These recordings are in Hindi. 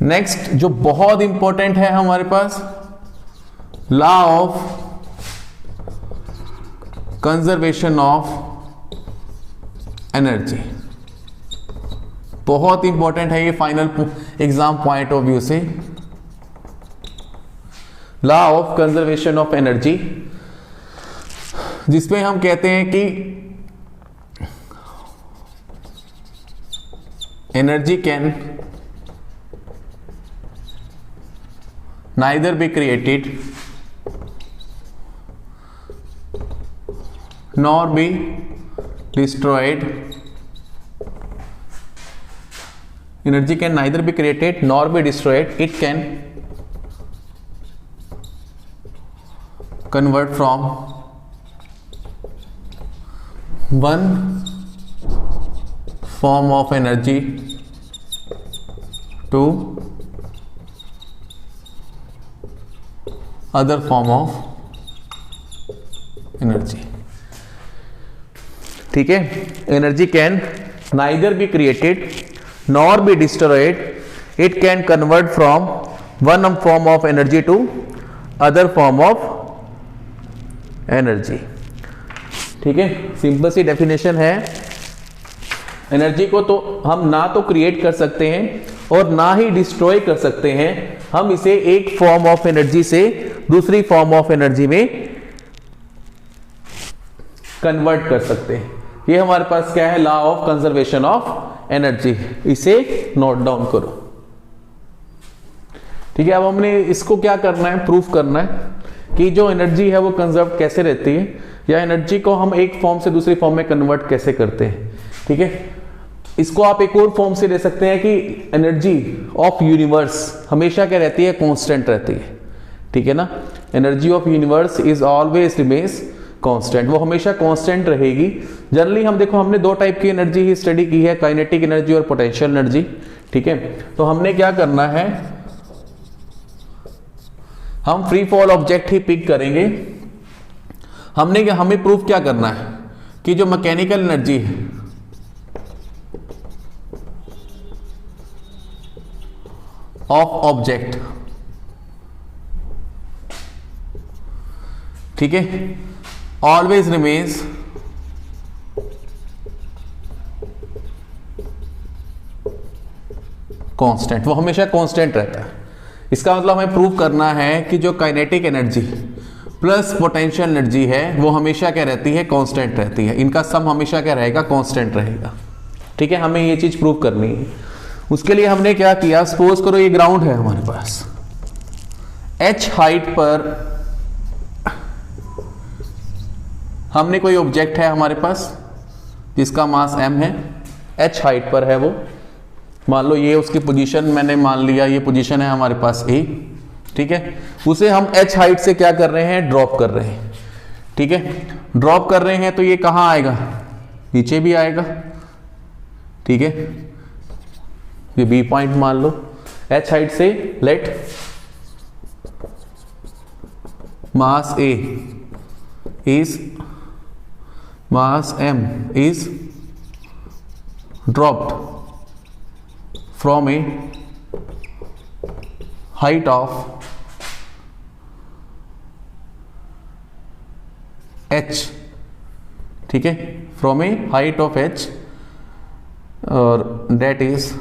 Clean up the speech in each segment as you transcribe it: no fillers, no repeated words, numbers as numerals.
नेक्स्ट जो बहुत इंपॉर्टेंट है हमारे पास, law of conservation of energy. बहुत इंपॉर्टेंट है ये final exam point of view से। Law of conservation of energy, जिसमें हम कहते हैं कि energy can neither be created nor be destroyed. Energy can neither be created nor be destroyed. It can convert from one form of energy to other form of energy। ठीक है, energy can neither be created nor be destroyed, it can convert from one form of energy to other form of energy. ठीक है, सिंपल सी डेफिनेशन है। एनर्जी को तो हम ना तो क्रिएट कर सकते हैं और ना ही डिस्ट्रॉय कर सकते हैं, हम इसे एक फॉर्म ऑफ एनर्जी से दूसरी फॉर्म ऑफ एनर्जी में कन्वर्ट कर सकते हैं। ये हमारे पास क्या है, law of conservation of energy. इसे नोट डाउन करो। ठीक है, अब हमने इसको क्या करना है, प्रूफ करना है कि जो एनर्जी है वो कंजर्व कैसे रहती है, या एनर्जी को हम एक फॉर्म से दूसरी फॉर्म में कन्वर्ट कैसे करते हैं। ठीक है, इसको आप एक और फॉर्म से ले सकते हैं कि एनर्जी ऑफ यूनिवर्स हमेशा क्या रहती है, कांस्टेंट रहती है। ठीक है ना, energy of universe is always remains constant, वो हमेशा कांस्टेंट रहेगी। जनरली हम देखो, हमने दो टाइप की एनर्जी ही स्टडी की है, काइनेटिक एनर्जी और पोटेंशियल एनर्जी। ठीक है, तो हमने क्या करना है, हम फ्री फॉल ऑब्जेक्ट ही पिक करेंगे। हमें प्रूफ क्या करना है कि जो मैकेनिकल एनर्जी है ऑफ ऑब्जेक्ट, ठीक है, ऑलवेज रिमेन्स कांस्टेंट, वो हमेशा कांस्टेंट रहता है। इसका मतलब हमें प्रूव करना है कि जो kinetic energy plus potential energy है वो हमेशा क्या रहती है, कांस्टेंट रहती है। इनका सम हमेशा क्या रहेगा, कांस्टेंट रहेगा। ठीक है, हमें ये चीज प्रूव करनी है। उसके लिए हमने क्या किया, सपोज करो ये ग्राउंड है हमारे पास, h हाइट पर हमने कोई ऑब्जेक्ट है हमारे पास जिसका मास m है, h हाइट पर है वो, मान लो ये उसकी पोजीशन मैंने मान लिया, ये पोजीशन है हमारे पास A। ठीक है, उसे हम h हाइट से क्या कर रहे हैं, ड्रॉप कर रहे हैं। ठीक है, ड्रॉप कर रहे हैं तो ये कहां आएगा, नीचे भी आएगा। ठीक है, ये B पॉइंट मान लो, h हाइट से let mass A is mass m is dropped from a height of h। ठीक है, from a height of h और that is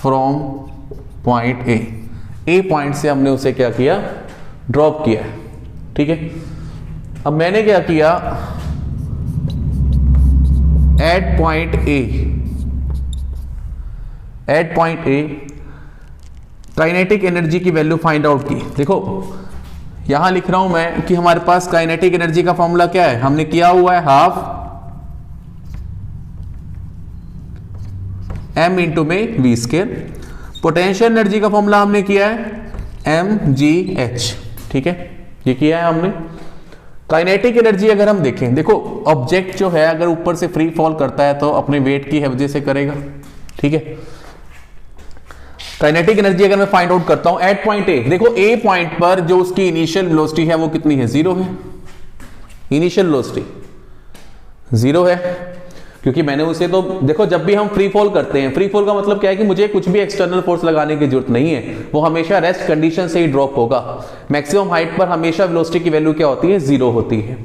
from point A point से हमने उसे क्या किया, ड्रॉप किया है। ठीक है, अब मैंने क्या किया, at point A kinetic energy की वैल्यू फाइंड आउट की। देखो यहां लिख रहा हूं मैं कि हमारे पास काइनेटिक एनर्जी का फॉर्मूला क्या है, हमने किया हुआ है हाफ m इंटू में v स्क्वायर। पोटेंशियल एनर्जी का फॉर्मूला हमने किया है mgh। ठीक है, ये किया है हमने। काइनेटिक एनर्जी अगर हम देखें, देखो ऑब्जेक्ट जो है अगर ऊपर से फ्री फॉल करता है तो अपने वेट की वजह से करेगा। ठीक है, काइनेटिक एनर्जी अगर मैं फाइंड आउट करता हूं एट पॉइंट ए, देखो ए पॉइंट पर जो उसकी इनिशियल वेलोसिटी है वो कितनी है, 0 है। इनिशियल वेलोसिटी 0 है, क्योंकि मैंने उसे तो देखो, जब भी हम फ्री फॉल करते हैं, फ्री फॉल का मतलब क्या है कि मुझे कुछ भी एक्सटर्नल फोर्स लगाने की जरूरत नहीं है, वो हमेशा रेस्ट कंडीशन से ही ड्रॉप होगा। मैक्सिमम हाइट पर हमेशा वेलोसिटी की वैल्यू क्या होती है, 0 होती है।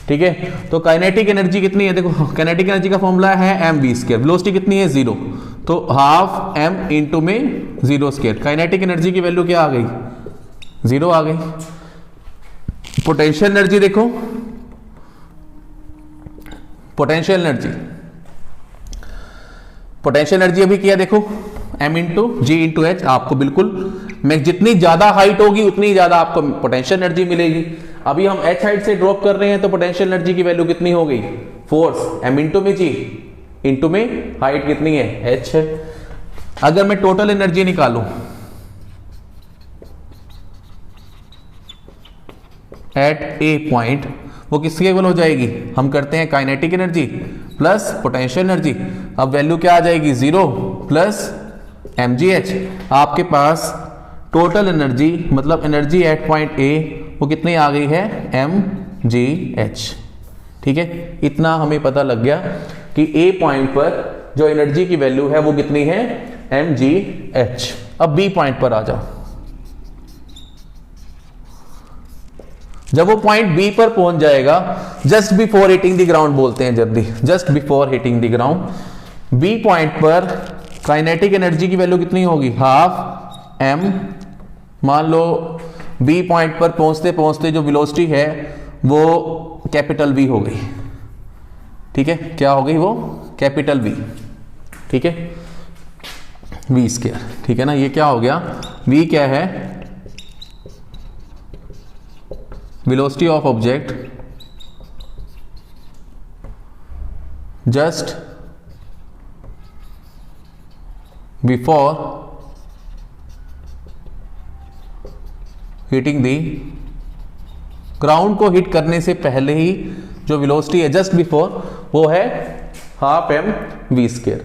ठीक है, तो काइनेटिक एनर्जी कितनी है, देखो काइनेटिक एनर्जी का फॉर्मूला है mv², वेलोसिटी कितनी है 0, तो हाफ m इंटू में 0²। काइनेटिक एनर्जी की वैल्यू क्या आ गई, 0 आ गई। पोटेंशियल एनर्जी देखो, पोटेंशियल एनर्जी अभी किया देखो, m इंटू जी इंटू एच। आपको बिल्कुल मैं जितनी ज्यादा हाइट होगी उतनी ज्यादा आपको पोटेंशियल एनर्जी मिलेगी। अभी हम h हाइट से ड्रॉप कर रहे हैं तो पोटेंशियल एनर्जी की वैल्यू कितनी हो गई, फोर्स m इंटू में जी इंटू में हाइट कितनी है, h है। अगर मैं टोटल एनर्जी निकालूं एट ए पॉइंट, वो किसके इक्वल हो जाएगी, हम करते हैं kinetic energy plus potential energy. अब वैल्यू क्या आ जाएगी, 0 प्लस mgh। आपके पास टोटल एनर्जी मतलब एनर्जी एट पॉइंट ए वो कितनी आ गई है, mgh। ठीक है, इतना हमें पता लग गया कि ए पॉइंट पर जो एनर्जी की वैल्यू है वो कितनी है, mgh। अब बी पॉइंट पर आ जाओ। जब वो पॉइंट बी पर पहुंच जाएगा, just before hitting the ground बोलते हैं जल्दी, just before hitting the ground, B point पर काइनेटिक एनर्जी की वैल्यू कितनी होगी, हाफ m। मान लो बी पॉइंट पर पहुंचते पहुंचते जो वेलोसिटी है वो कैपिटल V हो गई। ठीक है, क्या हो गई वो, कैपिटल V। ठीक है, v²। ठीक है ना, ये क्या हो गया, v क्या है, velocity of object just before hitting the ground को हिट करने से पहले ही जो वेलोसिटी है जस्ट बिफोर, वो है हाफ mv²।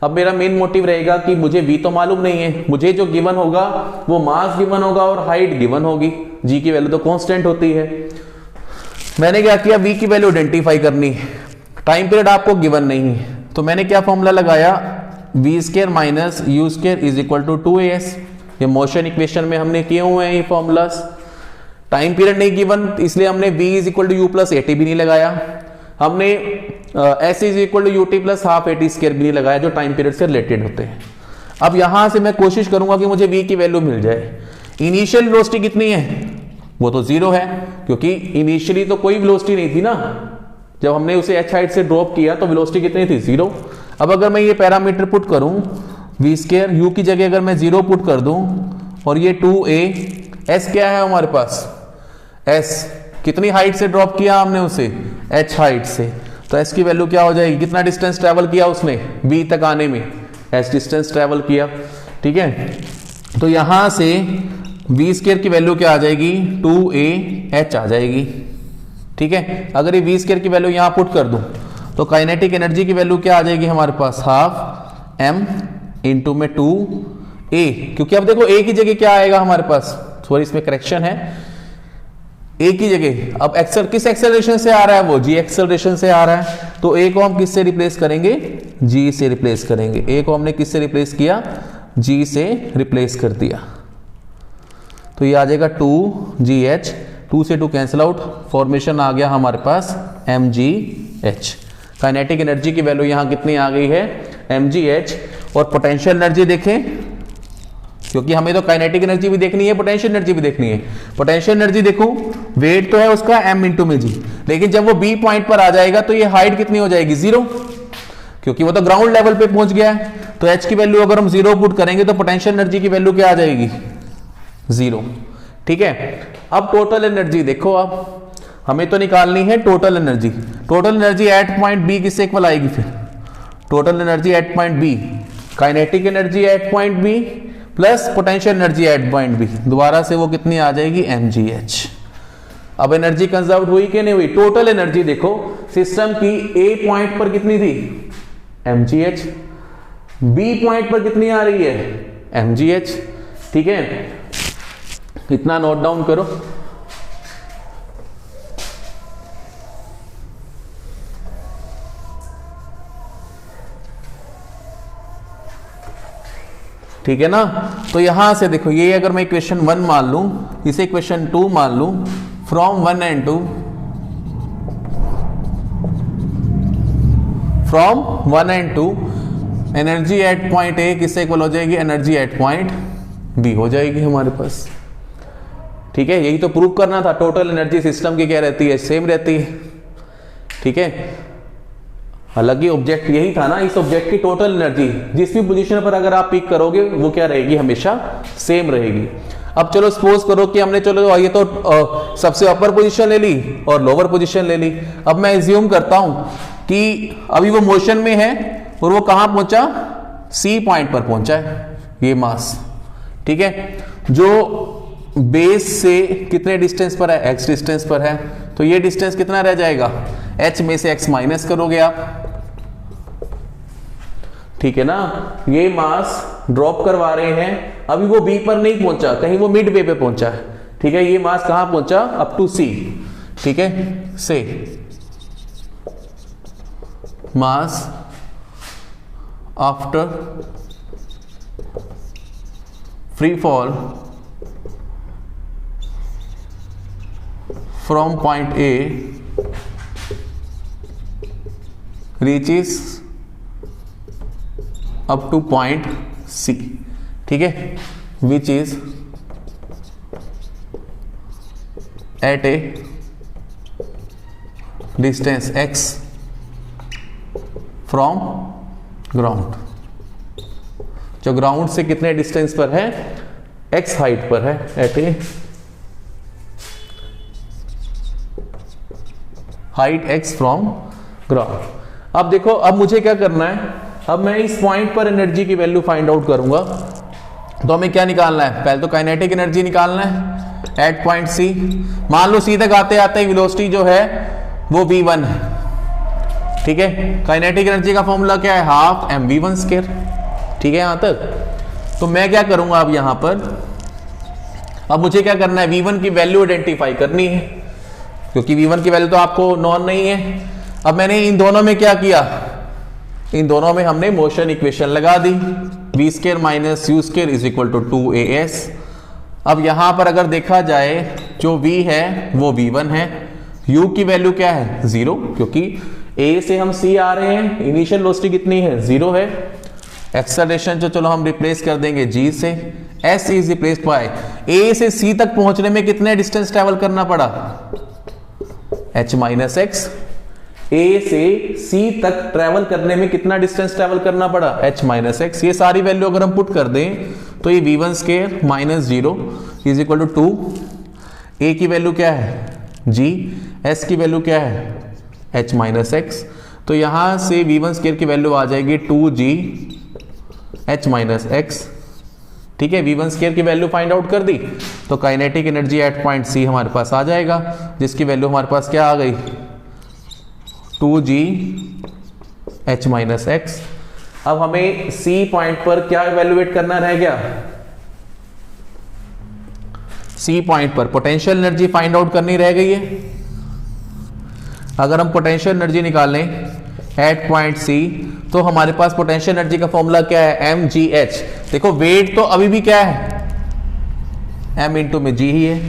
अब मेरा मेन मोटिव रहेगा कि मुझे v तो मालूम नहीं है, मुझे जो गिवन होगा वो मास गिवन होगा और हाइट गिवन होगी। g की वैल्यू तो कांस्टेंट होती है। मैंने क्या किया, v की वैल्यू आइडेंटिफाई करनी है, टाइम पीरियड आपको गिवन नहीं है, तो मैंने क्या फॉर्मूला लगाया, v² minus u² is equal to 2as। ये मोशन इक्वेशन में हमने किए हुए हैं ये फॉर्मूलास। टाइम पीरियड नहीं गिवन इसलिए हमने v is equal to u plus at भी नहीं लगाया, हमने s is equal to ut plus half at² भी नहीं लगाया, जो टाइम पीरियड से रिलेटेड होते हैं। अब यहां से मैं कोशिश करूंगा कि मुझे v की वैल्यू मिल जाए। इनिशियल वेलोसिटी कितनी है, वो तो 0 है, क्योंकि इनिशियली तो कोई वेलोसिटी नहीं थी ना, जब हमने उसे h हाइट से ड्रॉप किया तो वेलोसिटी कितनी थी, 0। अब अगर मैं ये पैरामीटर पुट करूं, v², u की जगह अगर मैं 0 पुट कर दूं और ये 2a, s क्या है हमारे पास, s कितनी हाइट से ड्रॉप किया हमने उसे, h हाइट से, तो s की वैल्यू क्या हो जाएगी, कितना डिस्टेंस ट्रेवल किया उसने b तक आने में, s डिस्टेंस ट्रेवल किया। ठीक है, तो यहां से v² की वैल्यू क्या आ जाएगी, 2ah आ जाएगी। ठीक है, अगर ये v² की वैल्यू यहां पुट कर दूं तो काइनेटिक एनर्जी की वैल्यू क्या आ जाएगी हमारे पास, हाफ m इंटू में 2a, क्योंकि अब देखो a की जगह क्या आएगा हमारे पास, सॉरी इसमें करेक्शन है, a की जगह अब किस एक्सेलरेशन से आ रहा है, वो g एक्सेलरेशन से आ रहा है, तो a को हम किससे रिप्लेस करेंगे, g से रिप्लेस करेंगे। a को हमने किससे रिप्लेस किया, g से रिप्लेस कर दिया, तो ये आ जाएगा 2gh, 2 से 2 कैंसिल आउट, फॉर्मेशन आ गया हमारे पास mgh। काइनेटिक एनर्जी की वैल्यू यहां कितनी आ गई है, mgh। और पोटेंशियल एनर्जी देखें, क्योंकि हमें तो काइनेटिक एनर्जी भी देखनी है, पोटेंशियल एनर्जी भी देखनी है। पोटेंशियल एनर्जी देखो, वेट तो है उसका m इंटू में g, लेकिन जब वो b पॉइंट पर आ जाएगा तो ये हाइट कितनी हो जाएगी, 0, क्योंकि वो तो ग्राउंड लेवल पे पहुंच गया है। तो h की वैल्यू अगर हम 0 पुट करेंगे तो पोटेंशियल एनर्जी की वैल्यू क्या आ जाएगी, 0। ठीक है, अब टोटल एनर्जी देखो, अब हमें तो निकालनी है total energy. Total energy at point B किससे इक्वल आएगी, फिर total energy at point B, kinetic energy at point B plus potential energy at point B, दोबारा से वो कितनी आ जाएगी, mgh। अब एनर्जी कंजर्व हुई कि नहीं हुई, टोटल एनर्जी देखो सिस्टम की ए पॉइंट पर कितनी थी, mgh, बी पॉइंट पर कितनी आ रही है, mgh। ठीक है, इतना नोट डाउन करो। ठीक है ना। तो यहां से देखो, ये अगर मैं इक्वेशन 1 मान लूं, इसे इक्वेशन 2 मान लूं, from 1 and 2, from 1 and 2 energy at point ए किससे इक्वल हो जाएगी, एनर्जी एट पॉइंट बी हो जाएगी हमारे पास। ठीक है, यही तो प्रूव करना था। टोटल एनर्जी सिस्टम की क्या रहती है, सेम रहती है। ठीक है, हालांकि ऑब्जेक्ट यही था ना, इस ऑब्जेक्ट की टोटल एनर्जी जिस भी पोजीशन पर अगर आप पिक करोगे वो क्या रहेगी, हमेशा सेम रहेगी। अब चलो सपोज करो कि हमने, चलो ये तो सबसे अपर पोजीशन ले ली और लोअर पोजीशन ले ली। अब मैं एज्यूम करता हूं कि अभी वो मोशन में है और वो कहां पहुंचा, सी पॉइंट पर पहुंचा है ये मास। ठीक है, जो बेस से कितने डिस्टेंस पर है, एक्स डिस्टेंस पर है, तो ये डिस्टेंस कितना रह जाएगा, एच में से एक्स माइनस करोगे आप। ठीक है ना, ये मास ड्रॉप करवा रहे हैं, अभी वो बी पर नहीं पहुंचा, कहीं वो मिड वे पे पहुंचा है। ठीक है, ये मास कहां पहुंचा, अप टू सी। ठीक है, से mass after free fall from point A reaches up to point C, ठीक है, which is at a distance x from ground। जो ग्राउंड से कितने डिस्टेंस पर है, x हाइट पर है, at a height x from ground. अब देखो, अब मुझे क्या करना है, अब मैं इस पॉइंट पर एनर्जी की वैल्यू फाइंड आउट करूंगा। तो हमें क्या निकालना है, पहले तो काइनेटिक एनर्जी निकालना है एट पॉइंट सी। मान लो सी तक आते आते ही वेलोसिटी जो है वो v1 है। ठीक है, काइनेटिक एनर्जी का फॉर्मूला क्या है, हाफ mv1 स्क्वायर। ठीक है, यहां तक। तो मैं क्या करूंगा अब यहां पर, अब मुझे क्या करना है, v1 की वैल्यू आइडेंटिफाई करनी है, क्योंकि v1 की वैल्यू तो आपको नॉन नहीं है। अब मैंने इन दोनों में क्या किया, इन दोनों में हमने मोशन इक्वेशन लगा दी, v square minus u square is equal to 2as। अब यहां पर अगर देखा जाए, जो v है वो v1 है, u की वैल्यू क्या है, 0, क्योंकि a से हम c आ रहे हैं, इनिशियल वेलोसिटी कितनी है, 0 है। एक्सेलरेशन जो चलो हम रिप्लेस कर देंगे g से, s is replaced by a से c तक पहुंचने में कितने डिस्टेंस ट्रेवल करना पड़ा, h माइनस एक्स। ए से सी तक ट्रेवल करने में कितना डिस्टेंस ट्रेवल करना पड़ा, h माइनस एक्स। ये सारी वैल्यू अगर हम पुट कर दें तो ये v1 square minus 0 is equal to 2। A की वैल्यू क्या है, g, s की वैल्यू क्या है, h माइनस एक्स। तो यहां से v1 स्क्वायर की वैल्यू आ जाएगी 2g h माइनस एक्स। ठीक है, v1 स्क्वायर की वैल्यू फाइंड आउट कर दी, तो kinetic energy at point C हमारे पास आ जाएगा, जिसकी वैल्यू हमारे पास क्या आ गई, 2g h माइनस एक्स। अब हमें C पॉइंट पर क्या इवेल्युएट करना रह गया, C पॉइंट पर पोटेंशियल एनर्जी फाइंड आउट करनी रह गई है। अगर हम पोटेंशियल एनर्जी निकालें एट पॉइंट C, तो हमारे पास पोटेंशियल एनर्जी का फॉर्मूला क्या है, mgh। देखो वेट तो अभी भी क्या है, m इंटू में g ही है,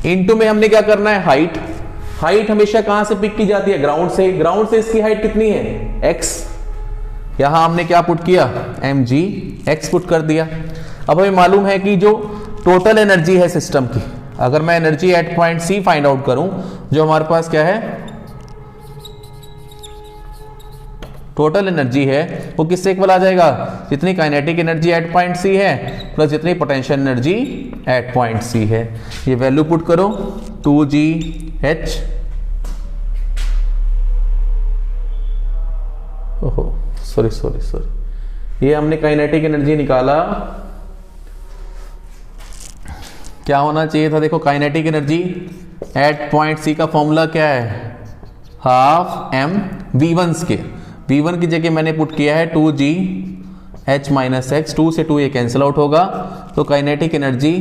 इंटू में हमने क्या करना है, हाइट। हाइट हमेशा कहां से पिक की जाती है, ग्राउंड से। ग्राउंड से इसकी हाइट कितनी है, x। यहां हमने क्या पुट किया, mg x पुट कर दिया। अब हमें मालूम है कि जो टोटल एनर्जी है सिस्टम की, अगर मैं energy at point C find out करूं, जो हमारे पास क्या है, टोटल एनर्जी है, वो किससे इक्वल आ जाएगा, जितनी kinetic energy at point C है प्लस जितनी potential energy at point C है। ये वैल्यू पुट करो, 2gh, ओहो सॉरी, ये हमने काइनेटिक एनर्जी निकाला, क्या होना चाहिए था, देखो kinetic energy at point C का फॉर्मूला क्या है, half m v1 square. v1 की जगह मैंने पुट किया है 2g h माइनस एक्स। 2 से 2 ये कैंसिल आउट होगा, तो kinetic energy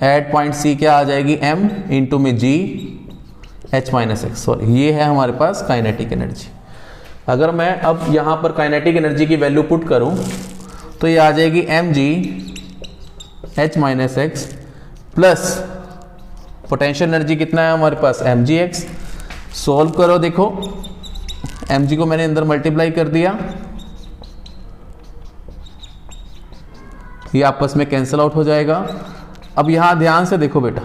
at point C क्या आ जाएगी, m इंटू में g h minus x. Sorry, ये है हमारे पास काइनेटिक एनर्जी। अगर मैं अब यहां पर काइनेटिक एनर्जी की वैल्यू पुट करूं, तो ये आ जाएगी mg h minus x plus potential energy कितना है हमारे पास mg x। सॉल्व करो, देखो mg को मैंने अंदर मल्टीप्लाई कर दिया, ये आपस में कैंसिल आउट हो जाएगा। अब यहां ध्यान से देखो बेटा,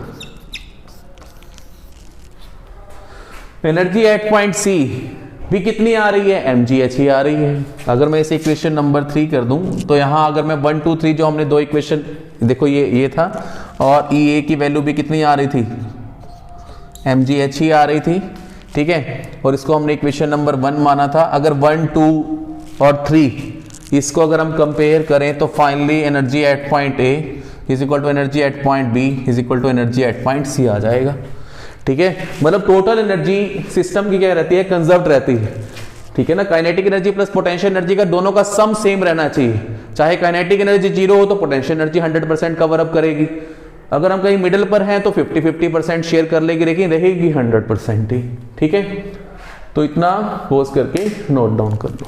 एनर्जी एट पॉइंट सी भी कितनी आ रही है, mgh ही आ रही है। अगर मैं इसे इक्वेशन नंबर 3 कर दूं तो यहां अगर मैं 1 2 3 जो हमने दो इक्वेशन, देखो ये था, और EA की वैल्यू भी कितनी आ रही थी, mgh ही आ रही थी, ठीक है। और इसको हमने इक्वेशन नंबर 1 माना था। अगर 1 2 और 3 इसको अगर हम कंपेयर करें तो finally energy at point A is equal to energy at point B is equal to energy at point C आ जाएगा, ठीक है। मतलब टोटल एनर्जी सिस्टम की क्या रहती है, कंजर्व रहती है, ठीक है ना। Kinetic energy plus potential energy का दोनों का सम सेम रहना चाहिए। चाहे काइनेटिक एनर्जी 0 हो तो पोटेंशियल एनर्जी 100% कवर अप करेगी। अगर हम कहीं मिडिल पर हैं तो 50-50% शेयर कर लेगी, लेकिन रहेगी 100% ही, ठीक है। तो इतना पोज करके नोट डाउन कर लो।